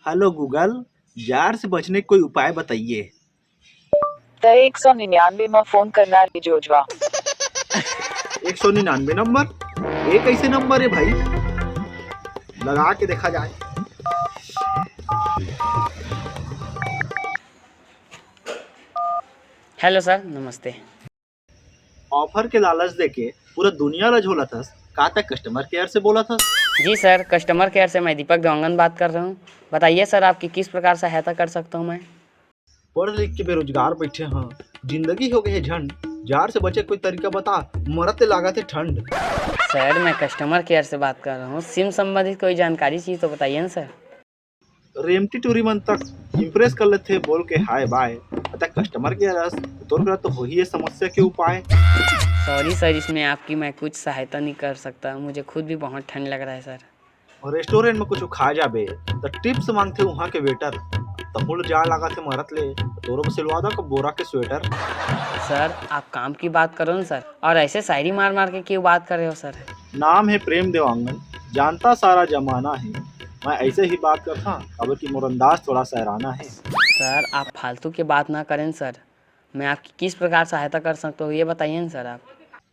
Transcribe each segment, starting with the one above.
Hello Google, jar से बचने का कोई उपाय बताइए। 199 में फोन करना जोजवा। 199 नंबर? ये कैसे नंबर है भाई? लगा के देखा जाए। हेलो सर, नमस्ते। ऑफर के लालच देके पूरा दुनिया ला झोला थस। कहा तक कस्टमर केयर से बोला था? जी सर, कस्टमर केयर से मैं दीपक देवांगन बात कर रहा हूँ। बताइए सर, आपकी किस प्रकार सहायता कर सकता हूँ मैं? पढ़ लिख के बेरोजगार बैठे हैं, जिंदगी हो गई है झंड। जार से बचे कोई तरीका बता, मरते लागत है ठंड। सर, मैं कस्टमर केयर से बात कर रहा हूँ। सिम संबंधित कोई जानकारी चाहिए तो बताइए ना सर। रेमटी टूरी मन तक इम्प्रेस कर लेते बोल के हाय बाय। अतः कस्टमर केयर रस तो तो हो ही है समस्या के उपाय। सॉरी सर, इसमें आपकी मैं कुछ सहायता नहीं कर सकता। मुझे खुद भी बहुत ठंड लग रहा है सर। और रेस्टोरेंट में कुछ खा जाबे तो टिप्स मांगते वहाँ के वेटर। तमुल जा लगा थे मरत ले तोरो में सिलवा दो बोरा के स्वेटर। सर, आप काम की बात करो ना सर, और ऐसे शायरी मार मार के क्यों बात कर रहे हो सर? नाम है प्रेम देवांगन, जानता सारा जमाना है। मैं ऐसे ही बात करता, अब की मोर अंदाज थोड़ा सराहना है। सर, आप फालतू की बात ना करें सर। मैं आपकी किस प्रकार सहायता कर सकता हूँ ये बताइए ना सर आप।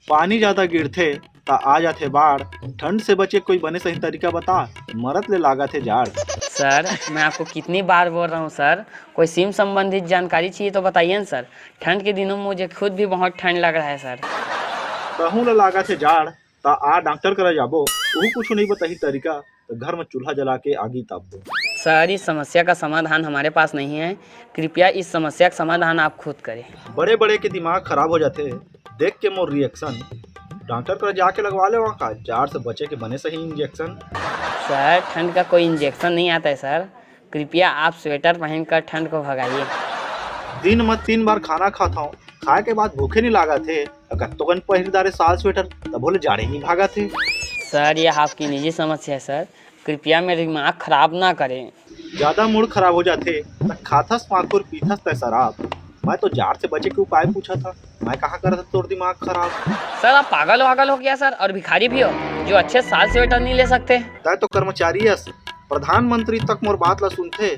पानी ज्यादा गिरथे ता आ जाते बाढ़। ठंड से बचे कोई बने सही तरीका बता, मरत ले लागा थे जाड़। सर, मैं आपको कितनी बार बोल रहा हूँ सर, कोई सिम संबंधित जानकारी चाहिए तो बताइए ना सर। ठंड के दिनों में मुझे खुद भी बहुत ठंड लग रहा है सर। कहूँ ले लागा थे जाड़ ता आ डॉक्टर करा जाबो। वो कुछ नहीं बताही तरीका, तो घर में चूल्हा जला के आगी ताप दो। सर, इस समस्या का समाधान हमारे पास नहीं है। कृपया इस समस्या का समाधान आप खुद करें। बड़े बड़े के दिमाग खराब हो जाते, देख के मोर रिएक्शन। डॉक्टर कर जाके लगवा ले वहाँ का, जाड़ से बचे के बने सही इंजेक्शन। सर, ठंड का कोई इंजेक्शन नहीं आता है सर। कृपया आप स्वेटर पहनकर ठंड को भगाइए। दिन में 3 बार खाना खाता हूँ, खाए के बाद भूखे नहीं लागा थे। कत्तोगन पहिरदारे साल स्वेटर तब बोले जाड़े नहीं भागा थे। सर, यह आपकी निजी समस्या है सर। कृपया मेरे दिमाग खराब ना करें। ज्यादा मूड खराब हो जाते तो खाथस माखुर पीथस तय शराब। मैं तो जाड़ से बचे के उपाय पूछा था, मैं कहा कर था तोर दिमाग खराब। सर, आप पागल वागल हो गया सर, और भिखारी भी हो जो अच्छे साल स्वेटर नहीं ले सकते। तय तो कर्मचारी यस, प्रधानमंत्री तक मोर बात ला सुनते।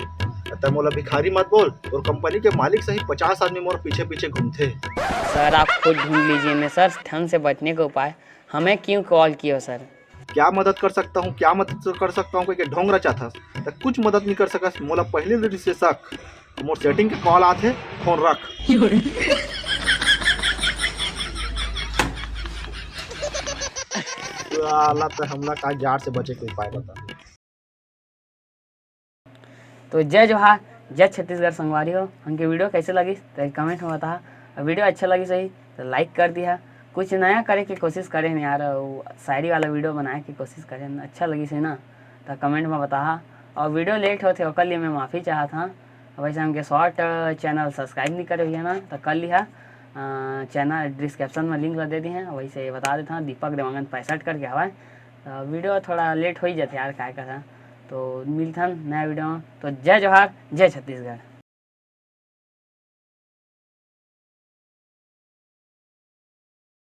तय मोला भिखारी मत बोल, और कंपनी के मालिक सही 50 आदमी मोर पीछे पीछे घूमते। सर, आप खुद ढूंढ लीजिए ना सर ठंड से बचने का उपाय। हमें क्यों कॉल किया सर? क्या मदद कर सकता हूँ, क्या मदद कर सकता हूँ कि ढोंग रचा था। तो कुछ मदद नहीं कर सका, मोला पहले दिन से शक। मोर सेटिंग के कॉल आते, फोन रख। साला तो हमला का जाड़ से बचे के उपाय बता। तो जय जोहार, जय छत्तीसगढ़ संगवारी हो। हमके वीडियो कैसे लगी तो कमेंट में बता। वीडियो अच्छा लगी सही तो लाइक कर दिया। कुछ नया करे की कोशिश करें यार, वो शायरी वाला वीडियो बनाए की कोशिश करें। अच्छा लगी सही ना तो कमेंट में बता। और वीडियो लेट होते ओकर लिए मैं माफ़ी चाहत हाँ। वैसे हमके शॉर्ट चैनल सब्सक्राइब नहीं करे भैया ना तो कर लिहा। चैनल डिस्क्रिप्शन में लिंक दे दी हैं। वैसे बता देता हूँ, दीपक देवांगन 65 करके हवा। वीडियो थोड़ा लेट हो ही जाते यार, क्या करा। तो मिलता नया वीडियो में। तो जय जोहार, जय छत्तीसगढ़।